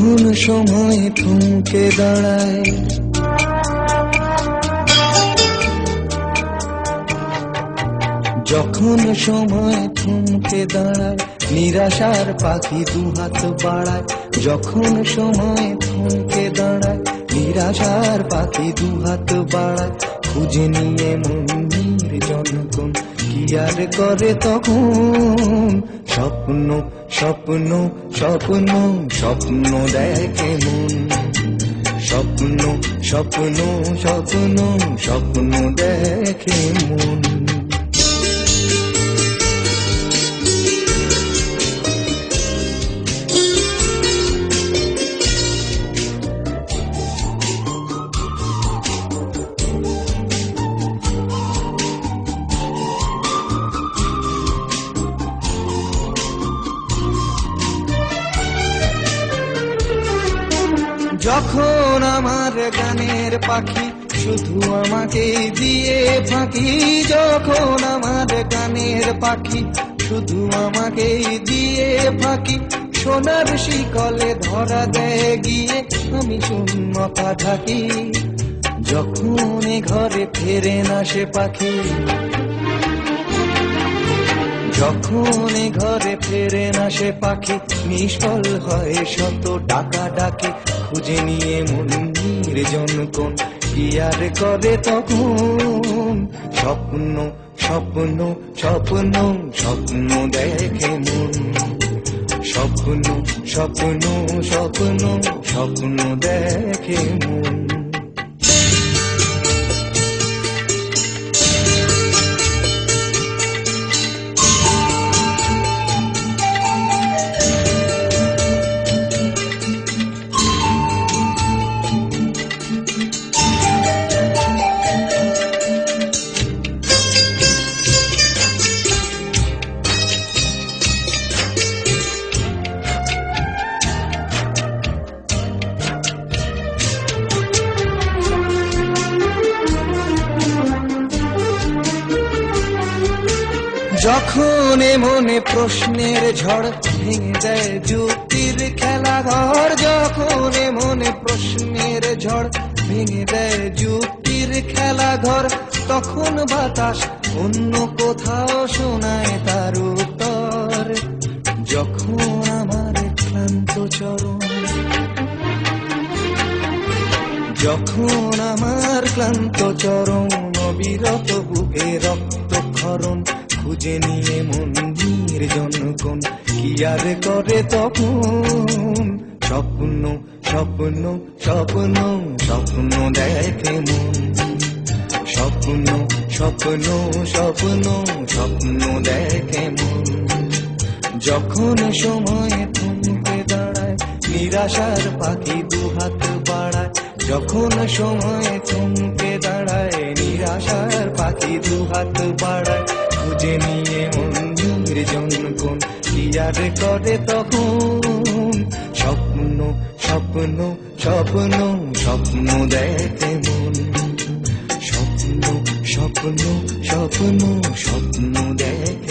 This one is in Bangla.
যখন সময় থমকে দাঁড়ায়, যখন সময় থমকে দাঁড়ায়, নিরাশার পাখি দুহাত বাড়ায়। যখন সময় থমকে দাঁড়ায়, নিরাশার পাখি দুহাত বাড়ায়। খুঁজে নিয়ে মন্দির জনগণ কি আর করে তখন? স্বপ্ন স্বপ্ন স্বপ্ন স্বপ্ন দেখে মন। স্বপ্ন স্বপ্ন স্বপ্ন স্বপ্ন দেখে মন। যখন আমার গানের পাখি শুধু আমাকে দিয়ে ফাঁকি, যখন আমার গানের পাখি শুধু আমাকে দিয়ে ফাঁকি, সোনার শিকলে ধরা দেয় গিয়ে আমি শূন্যতা থাকি। যখন ঘরে ফেরে না সে পাখি, যখন ঘরে ফেরে না সে পাখি, নিষ্ফল হয় শত ডাকা ডাকে। খুঁজে নিয়ে মন্দির জনগণ কি আর করে তখন? স্বপ্ন স্বপ্ন স্বপ্ন স্বপ্ন দেখে মন। স্বপ্ন স্বপ্ন স্বপ্ন স্বপ্ন দেখে মন। যখন মনে প্রশ্নের ঝড় ভেঙে দেয় যুক্তির খেলাঘর, যখন মনে প্রশ্নের ঝড় ভেঙে দেয় যুক্তির খেলাঘর, তখন বাতাস অন্য কোথাও শোনায় তার উত্তর। যখন আমার ক্লান্ত চরণ, যখন আমার ক্লান্ত চরণ, অবিরত বুকে রক্তক্ষরণ, খুঁজে নিয়ে মন্দির জনগণ কি আর করে তখন? স্বপ্ন স্বপ্ন স্বপ্ন স্বপ্ন দেখে মন। স্বপ্ন স্বপ্ন স্বপ্ন স্বপ্ন দেখে মন। যখন সময় থমকে দাঁড়ায়, নিরাশার পাখি দুহাত বাড়ায়। যখন সময় থমকে দাঁড়ায়, নিরাশার পাখি দুহাত বাড়ায়। খুঁজে নিয়ে মন্দির জনগণ কি আর করে তখন? স্বপ্ন স্বপ্ন স্বপ্ন স্বপ্ন দেখে মন। স্বপ্ন স্বপ্ন স্বপ্ন স্বপ্ন দেখে